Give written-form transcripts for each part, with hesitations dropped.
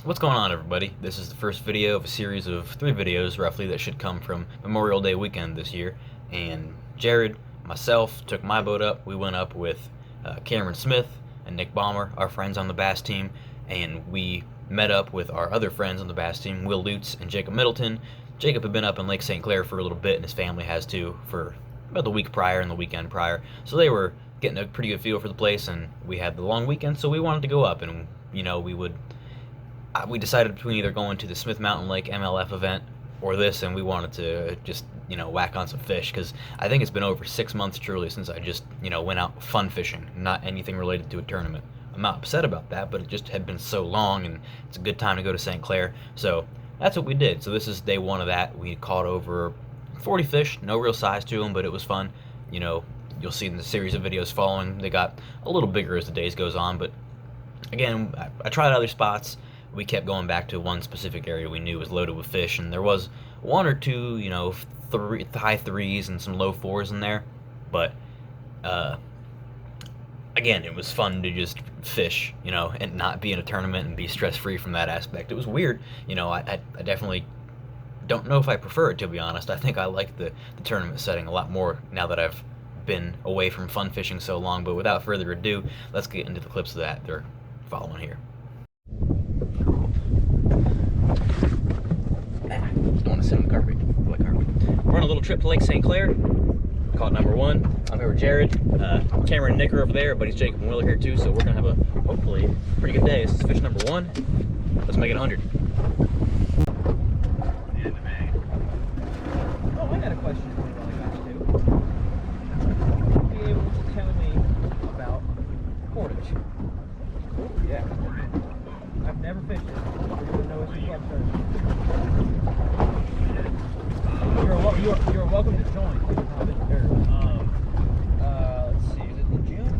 What's going on, everybody? This is the first video of a series of 3 videos roughly that should come from Memorial Day weekend this year. And Jared, myself, took my boat up. We went up with Cameron Smith and Nick Balmer, our friends on the bass team, and we met up with our other friends on the bass team, Will Lutz and Jacob Middleton. Jacob had been up in Lake St. Clair for a little bit, and his family has too, for about the week prior and the weekend prior. So they were getting a pretty good feel for the place, and we had the long weekend, so we wanted to go up, and we decided between either going to the Smith Mountain Lake MLF event or this, and we wanted to just, whack on some fish, because I think it's been over 6 months truly since I just, went out fun fishing, not anything related to a tournament. I'm not upset about that, but it just had been so long, and it's a good time to go to St. Clair, so that's what we did. So this is day 1 of that. We caught over 40 fish, no real size to them, but it was fun. You'll see in the series of videos following, they got a little bigger as the days goes on, but again, I tried other spots. We kept going back to one specific area we knew was loaded with fish, and there was 1 or 2, high 3s and some low 4s in there, but again, it was fun to just fish, and not be in a tournament and be stress-free from that aspect. It was weird, I definitely don't know if I prefer it, to be honest. I think I like the tournament setting a lot more now that I've been away from fun fishing so long, but without further ado, let's get into the clips of that. They're following here. Don't want to sit on the carpet. We're on a little trip to Lake St. Clair. Caught number 1. I'm here with Jared. Cameron and Nick are over there, but it's Jacob and Will are here too, so we're gonna have a hopefully pretty good day. This is fish number 1. Let's make it 100. Oh, I got a question for you while I got you. Be able to tell me about cordage? Yeah. I've never fished it. You're welcome to join. Let's see, is it in June?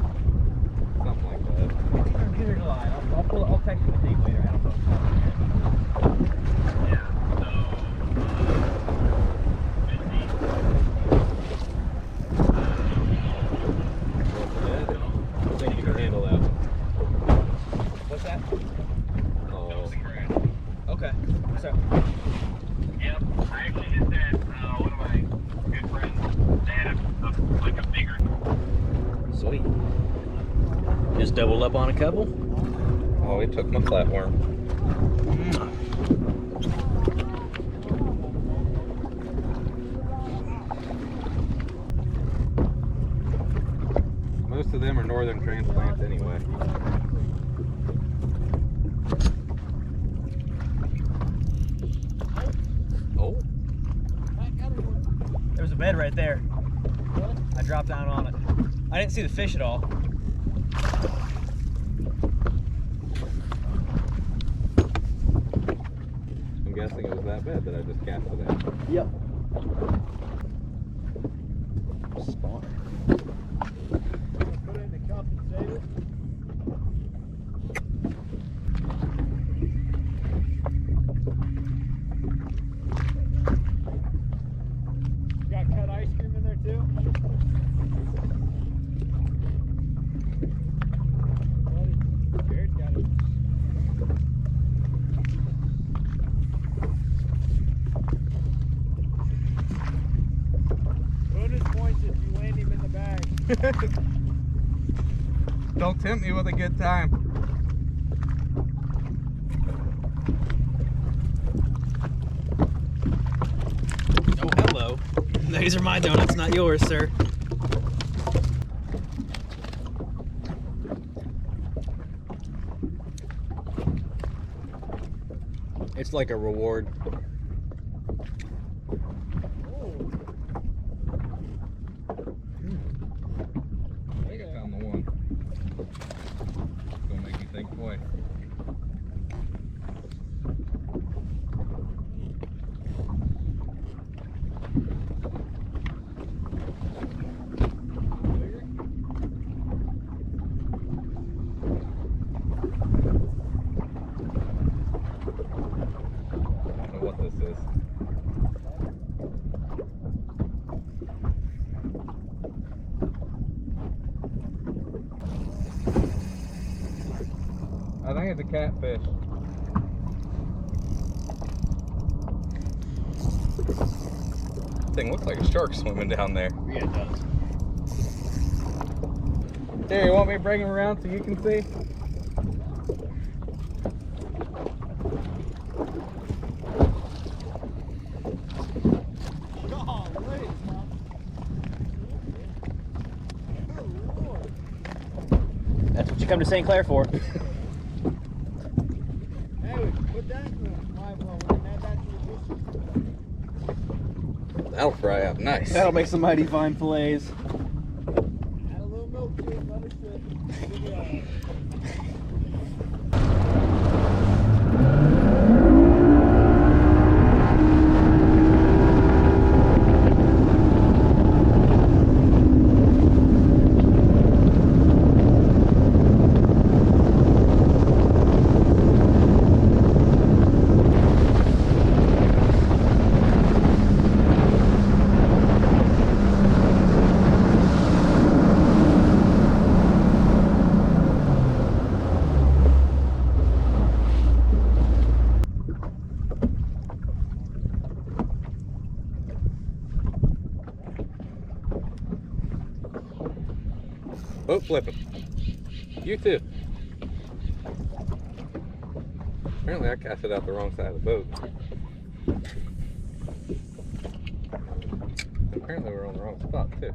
Something like that. It's either June or July. I'll text you the date later. I don't know. Yeah. I think you can handle that. What's that? Okay. So. Yep. I actually just had one of my good friends. They had a bigger. Sweet. Just doubled up on a couple. Oh, he took my flatworm. Most of them are northern transplants anyway. Oh. There's a bed right there. I dropped down on it. I didn't see the fish at all. I'm guessing it was that bed that I just cast it at. Yep. Spawn. Put it in the cup and save it. Got cut ice cream in there too? Jared's got it. Bonus points if you land him in the bag. Don't tempt me with a good time. Oh, hello. These are my donuts, not yours, sir. It's like a reward. I think I found the one. It's gonna make you think twice. I don't know what this is. I think it's a catfish. thing looks like a shark swimming down there. Yeah, it does. Here, you want me to bring him around so you can see? That's what you come to St. Clair for. That'll fry out nice. That'll make some mighty fine fillets. Add a little milk to it, understood. Boat flipping. You too. Apparently I cast it out the wrong side of the boat. And apparently we're on the wrong spot too.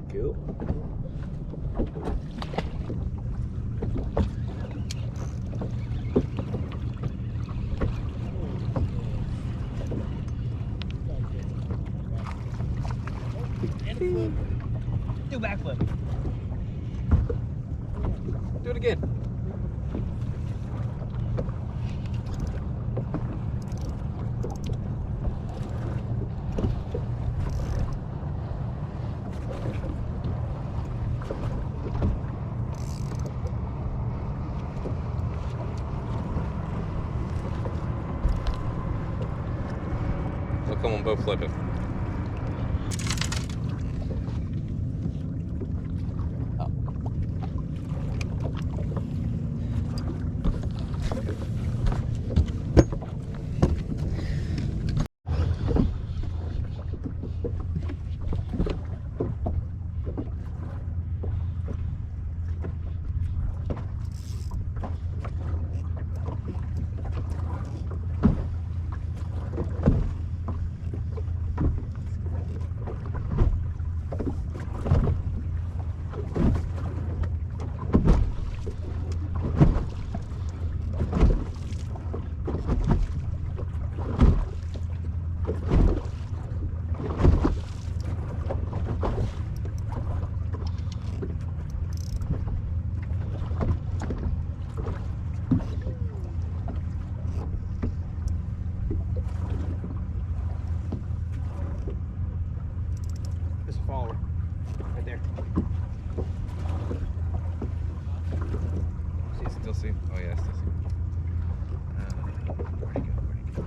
Cool. Do backflip. Do it again. Look, come on, boat flipping. There's a follower. Right there. Still see? Oh yeah, still see. Where'd he go? Where'd he go?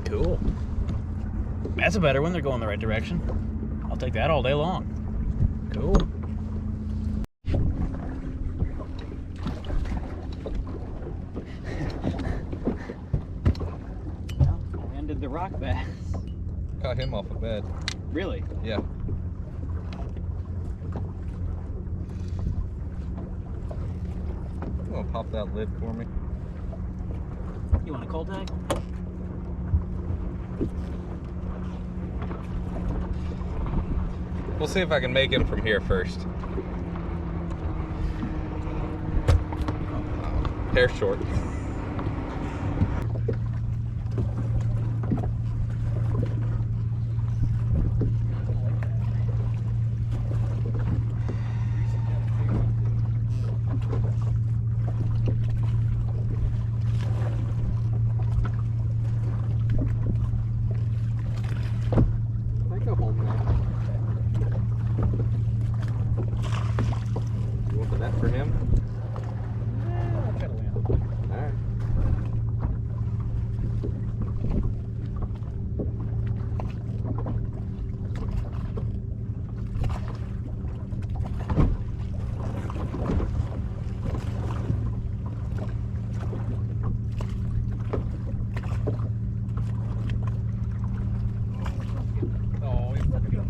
Cool. That's a better one. They're going the right direction. I'll take that all day long. Cool. Well, ended the rock bass. Caught him off a bed. Really? Yeah. You want to pop that lid for me? You want a cold tag? We'll see if I can make him from here first. Hair short. I go home now. You want the net for him? I'll try to land. Alright. Oh, he's looking good.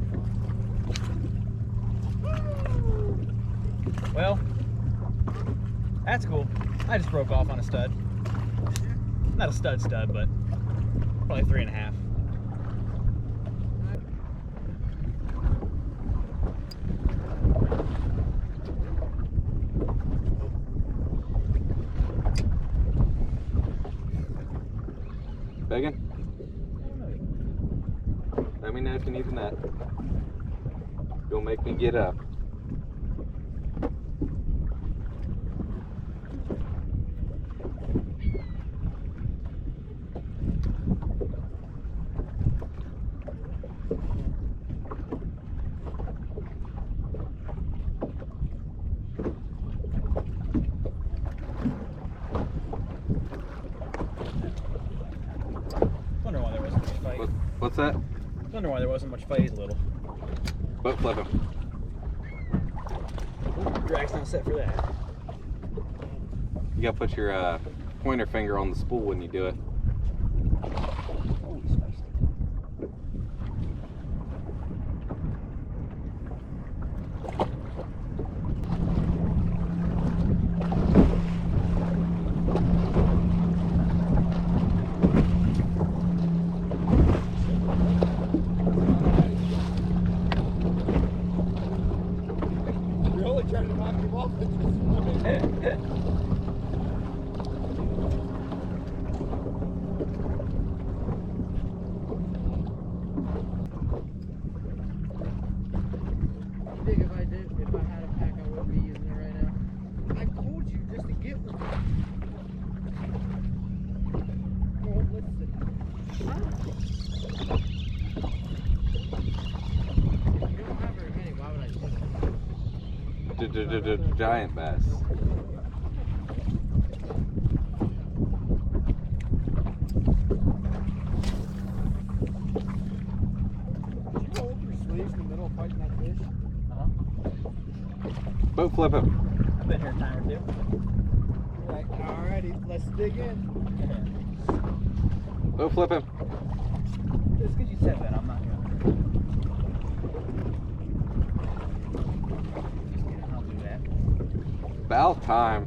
Well, that's cool. I just broke off on a stud. Not a stud, but probably 3.5. Begging? Let me know if you need a net. Don't make me get up. Wonder why there wasn't much fight. What's that? Wonder why there wasn't much fight. He's little. Boat flip him. Drag's not set for that. You gotta put your pointer finger on the spool when you do it. Oh, he's spicy. Really trying to knock him off at this point. You think if I had a pack, I wouldn't be using it right now? I told you just to get one. Well, listen. If you don't have very many, why would I take them? Giant bass. Did you roll up your sleeves in the middle of fighting that fish? Boat flip him. I've been here a time or two. Like, alrighty, let's dig in. Boat flip him. Just because you said that, I'm not gonna. I'll do that. About time.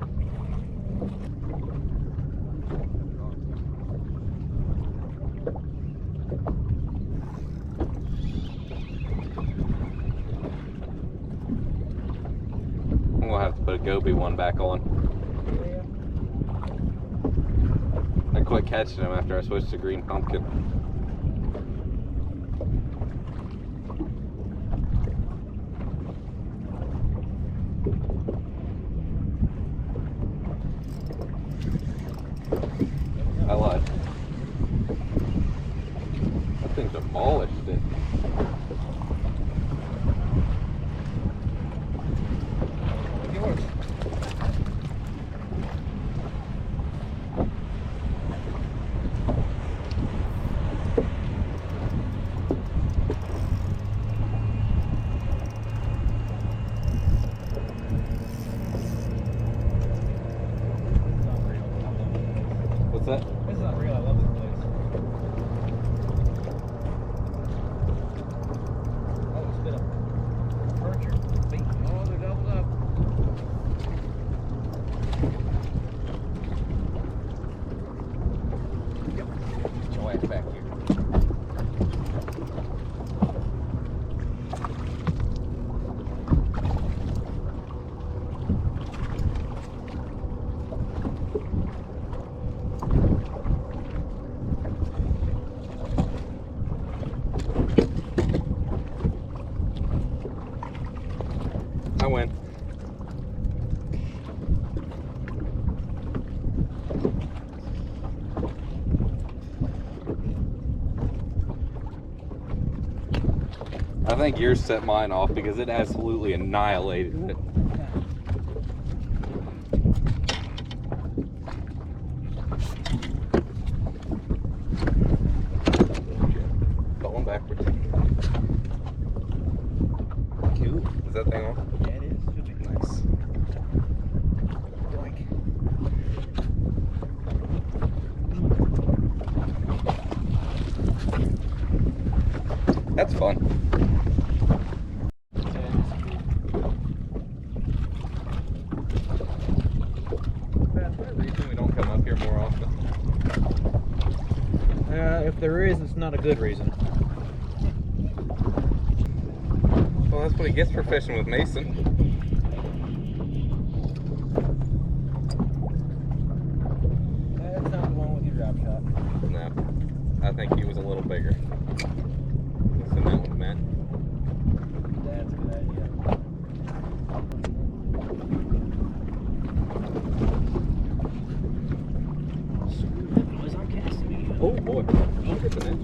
I'm gonna have to put a goby one back on. I quit catching them after I switched to green pumpkin. I lied. That thing demolished it. Yours. What's that? This is unreal. I love this place. I think yours set mine off because it absolutely annihilated it. Going backwards. Cool. Is that thing on? Yeah, it is. Should be Nice. Boink. That's fun. Is there a reason we don't come up here more often? If there is, it's not a good reason. Well, that's what he gets for fishing with Mason. That's not the one with your drop shot. No, I think he was a little bigger. What's in that one, Matt? That's a good idea. Was on casting. Oh boy, look at that.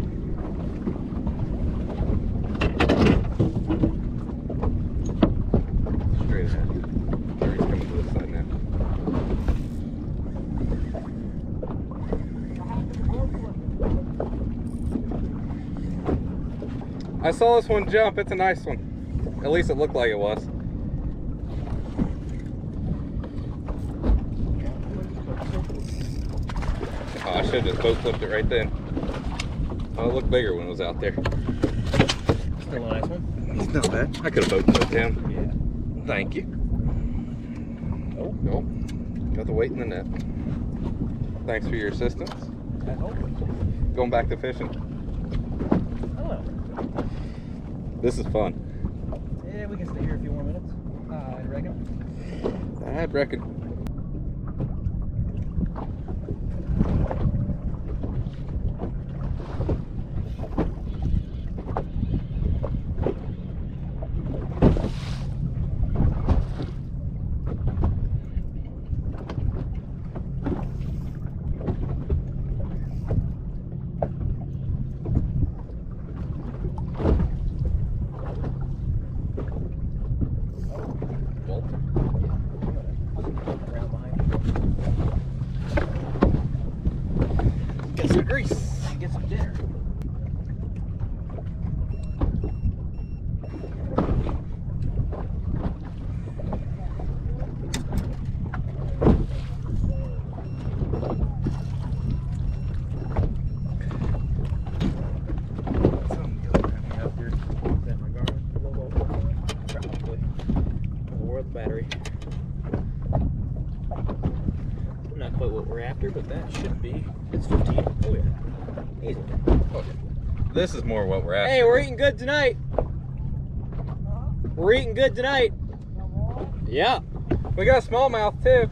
Straight ahead. Or he's coming to this side now. I saw this one jump. It's a nice one. At least it looked like it was. Oh, I should have just boat flipped it right then. Oh, it looked bigger when it was out there. Still a nice one. He's not bad. I could have boat flipped him. Yeah. Thank you. Oh. Nope. Got the weight in the net. Thanks for your assistance. I hope. Going back to fishing. Oh. This is fun. Yeah, we can stay here a few more minutes. I reckon. I'd reckon. Get some grease. Get some dinner. Battery. Not quite what we're after, but that should be. It's 15. Oh yeah. Easy. Oh, yeah. This is more what we're after. Hey, we're eating good tonight. We're eating good tonight. Yeah. We got smallmouth too.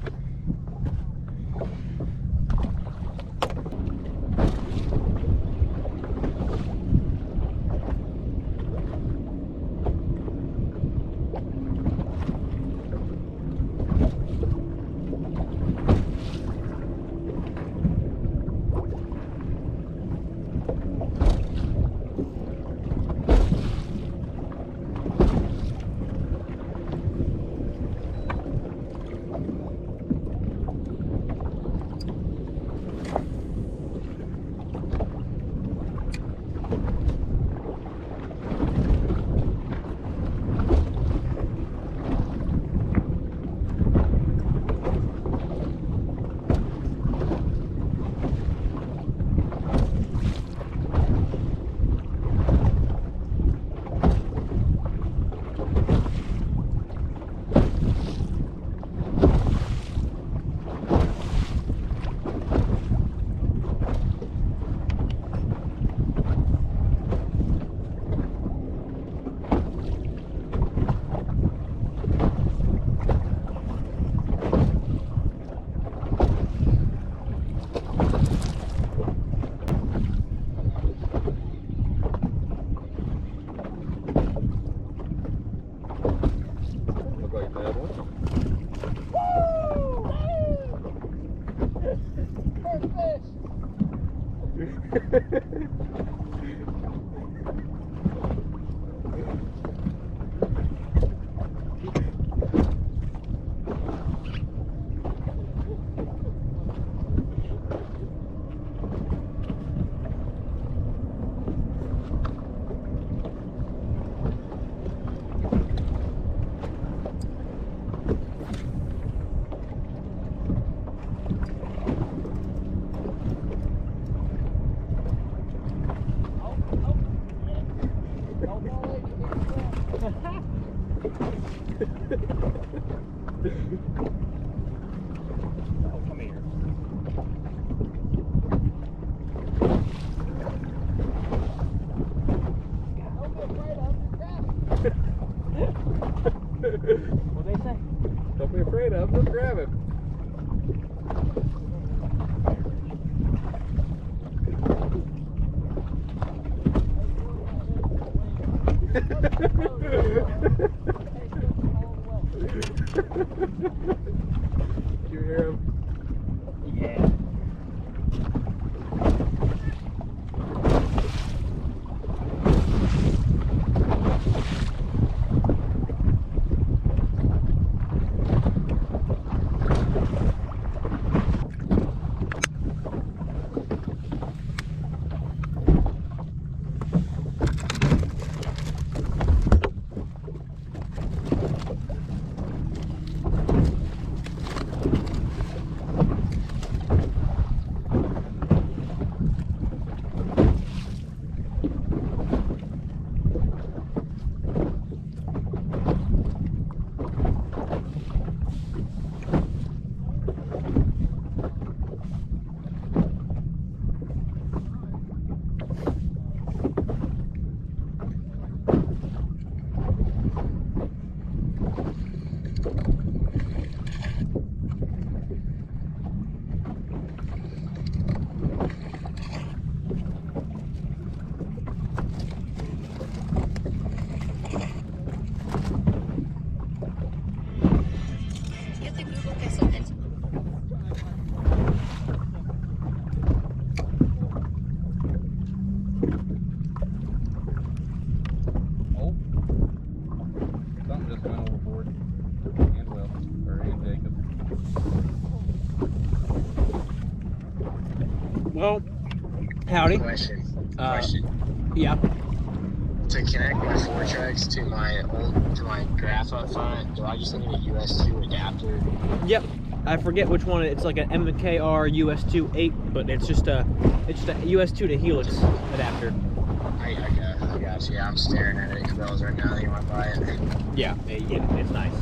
Oh, come here. What they say? Don't be afraid of him. Just grab him. Did you hear him? Yeah. Oh. Something just went overboard. And Will. Or and Jacob. Well, howdy. Question. Uh, Yeah. To connect my 4Trex to my graph up front, do I just need a US2 adapter? Yep. I forget which one. It's like an MKR US2 8, but it's just a US2 to Helix adapter. I got you. Yeah, I'm staring at it. Cabela's right now. You want to buy it? Yeah, it's nice.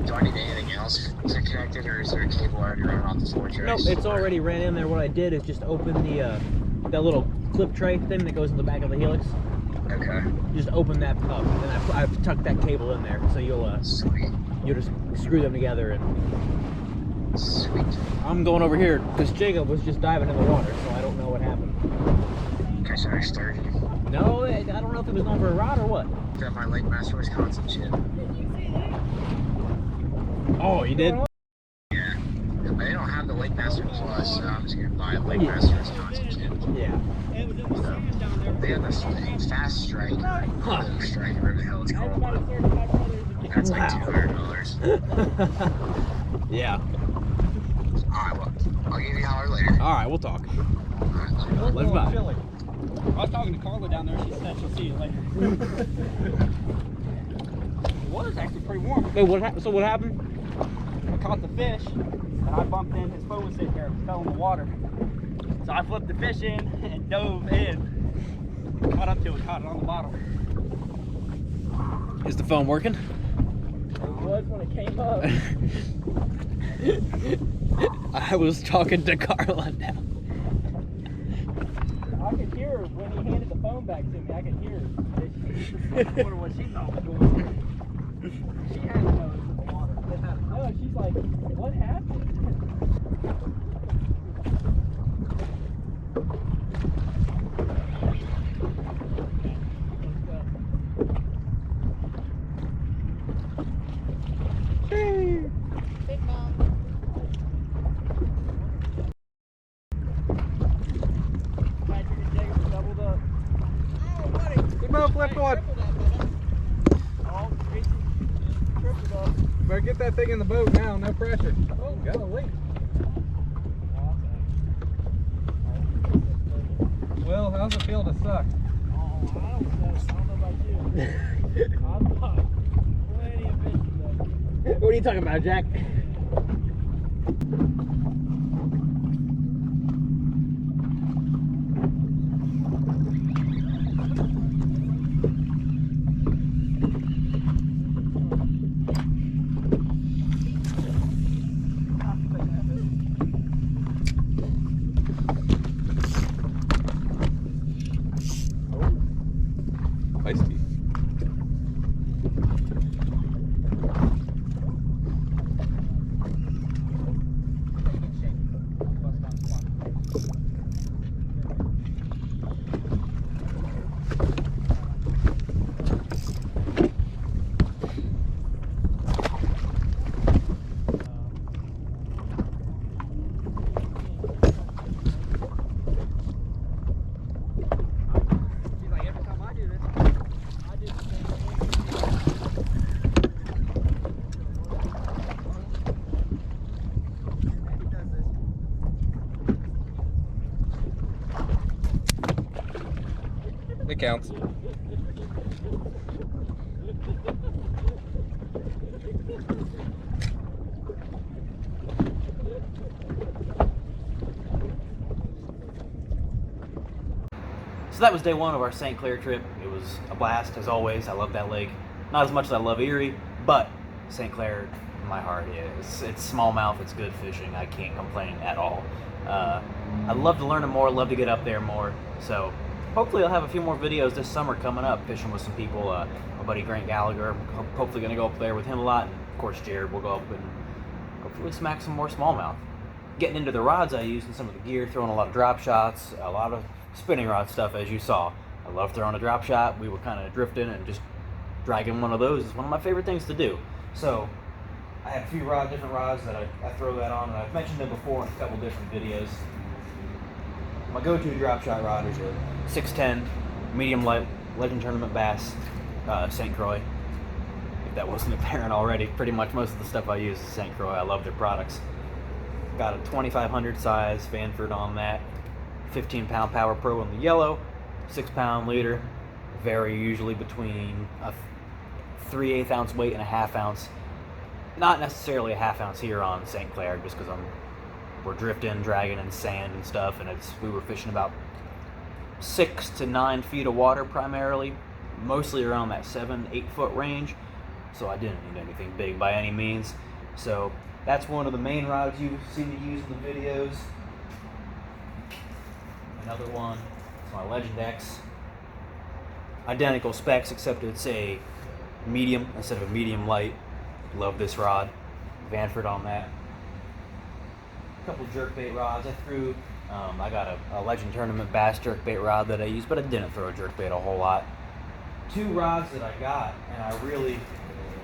Do I need anything else to connect it, or is there a cable already running off the 4Trex? No, it's already ran in there. What I did is just open the that little clip tray thing that goes in the back of the Helix. Okay. Just open that up, and I've tucked that cable in there, so you'll Sweet. just screw them together. And Sweet. I'm going over here because Jacob was just diving in the water, so I don't know what happened. Catch an excursion. No, I don't know if he was going for a rod or what. Got my Lake Master Wisconsin chip. Oh, you did? Yeah. But they don't have the Lake Master Plus, so I'm just gonna buy a Lake Master Wisconsin chip. Yeah. So, they have the fast strike, Huh. strike, whatever the hell it's called. That's like Wow. $200. Yeah. Alright, well, I'll give you a holler later. All right, we'll talk. Alright. Let's buy. I was talking to Carla down there. She said she'll see you later. The water's actually pretty warm. Wait, so what happened? I caught the fish, and I bumped in. His phone was sitting there. It fell in the water. So I flipped the fish in and dove in. Caught up to it. Caught it on the bottom. Is the phone working? It was when it came up. I was talking to Carla now. I could hear her when he handed the phone back to me. I could hear her. I wonder what she thought was going on. She had to know it was in the water. No, she's like, what happened? Patrick and Jacob doubled up. We both left one. Oh, Tracy tripled up. Better get that thing in the boat now. No pressure. Oh, got a leak. Will, how's it feel to suck? Oh, I don't know about you. I've caught plenty of fish today. What are you talking about, Jack? counts. So that was day one of our St. Clair trip. It was a blast, as always. I love that lake. Not as much as I love Erie, but St. Clair, in my heart, is. It's smallmouth, it's good fishing. I can't complain at all. I'd love to learn it more, love to get up there more. So hopefully I'll have a few more videos this summer coming up, fishing with some people. My buddy Grant Gallagher, hopefully going to go up there with him a lot. And of course Jared will go up and hopefully smack some more smallmouth. Getting into the rods I use and some of the gear, throwing a lot of drop shots, a lot of spinning rod stuff, as you saw. I love throwing a drop shot. We were kind of drifting, and just dragging one of those is one of my favorite things to do. So I have a few different rods that I throw that on, and I've mentioned them before in a couple different videos. My go-to drop shot rod is a 610 medium light Legend Tournament Bass St. Croix. If that wasn't apparent already, pretty much most of the stuff I use is St. Croix. I love their products. Got a 2500 size Vanford on that, 15-pound Power Pro on the yellow, 6-pound leader, vary usually between a 3/8 ounce weight and a 1/2 ounce. Not necessarily a 1/2 ounce here on St. Clair, just because we're drifting, dragging in sand and stuff, and we were fishing about 6 to 9 feet of water primarily, mostly around that 7-8 foot range. So I didn't need anything big by any means. So that's one of the main rods you see me use in the videos. Another one is my Legend X. Identical specs, except it's a medium instead of a medium light. Love this rod. Vanford on that. A couple jerkbait rods. I got a Legend Tournament Bass jerkbait rod that I use, but I didn't throw a jerkbait a whole lot. Two rods that I got, and I really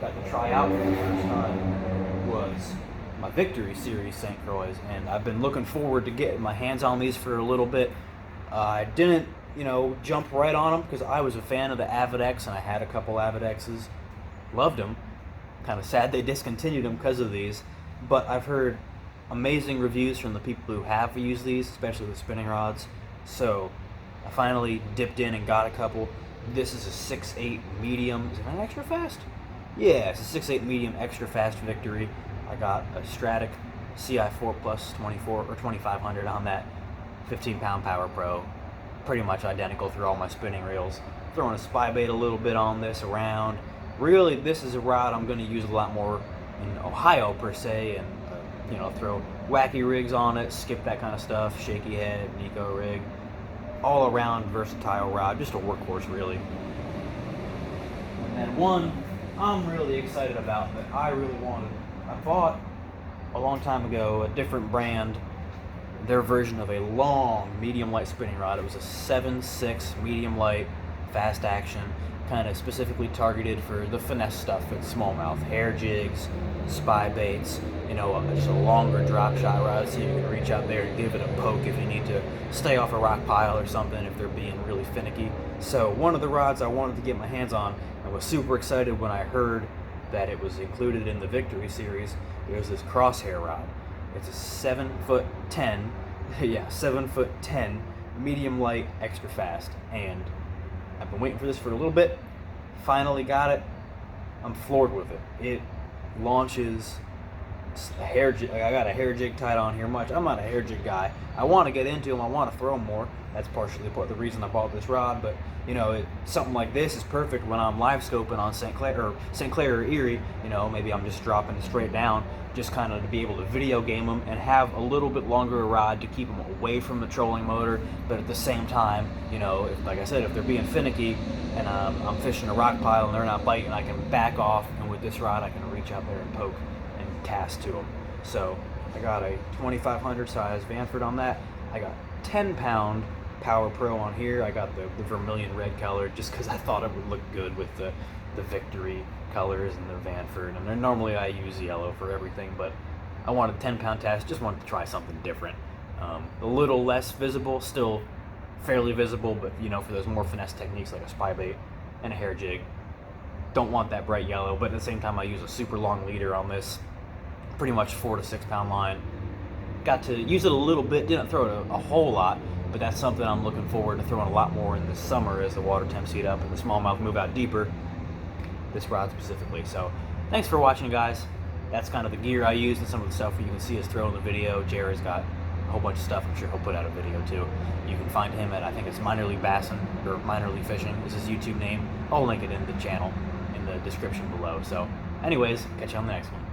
got to try out for the first time, was my Victory Series St. Croix, and I've been looking forward to getting my hands on these for a little bit. I didn't, jump right on them because I was a fan of the Avid X, and I had a couple Avid X's. Loved them. Kind of sad they discontinued them because of these, but I've heard amazing reviews from the people who have used these, especially with spinning rods. So I finally dipped in and got a couple. This is a 6/8 medium. Is it an extra fast? Yeah, it's a 6/8 medium extra fast Victory. I got a Stratic CI4 Plus 24 or 2500 on that 15-pound Power Pro. Pretty much identical through all my spinning reels. Throwing a spy bait a little bit on this around. Really, this is a rod I'm going to use a lot more in Ohio per se, and throw wacky rigs on it, skip that kind of stuff, shaky head, Nico rig, all around versatile rod, just a workhorse really. And then one I'm really excited about that I really wanted. I bought a long time ago a different brand, their version of a long medium light spinning rod. It was a 7/6 medium light fast action, kind of specifically targeted for the finesse stuff at smallmouth, hair jigs, spy baits, just a longer drop shot rod so you can reach out there and give it a poke if you need to stay off a rock pile or something if they're being really finicky. So one of the rods I wanted to get my hands on, I was super excited when I heard that it was included in the Victory series. It was this crosshair rod. It's a 7'10", 7'10", medium light, extra fast, and I've been waiting for this for a little bit. Finally got it. I'm floored with it. It launches a hair jig. I got a hair jig tied on here much. I'm not a hair jig guy. I want to get into them. I want to throw them more. That's partially part of the reason I bought this rod. But something like this is perfect when I'm live scoping on St. Clair or Erie. Maybe I'm just dropping it straight down, just kind of to be able to video game them and have a little bit longer a rod to keep them away from the trolling motor. But at the same time, like I said, if they're being finicky and I'm fishing a rock pile and they're not biting, I can back off, and with this rod I can reach out there and poke and cast to them. So I got a 2500 size Vanford on that. I got 10-pound Power Pro on here. I got the vermilion red color just because I thought it would look good with the Victory colors and the Vanford. And then normally I use yellow for everything, but I wanted a 10-pound test. Just wanted to try something different. A little less visible, still fairly visible, but for those more finesse techniques like a spy bait and a hair jig, don't want that bright yellow. But at the same time, I use a super long leader on this, pretty much 4 to 6 pound line. Got to use it a little bit, didn't throw it a whole lot, But that's something I'm looking forward to throwing a lot more in the summer as the water temps heat up and the smallmouth move out deeper. This rod specifically. So thanks for watching, guys. That's kind of the gear I use and some of the stuff you can see us throw in the video. Jared's got a whole bunch of stuff. I'm sure he'll put out a video too. You can find him at, I think it's Minor League Bassin, or Minor League Fishing is his YouTube name. I'll link it in the channel in the description below. So anyways, catch you on the next one.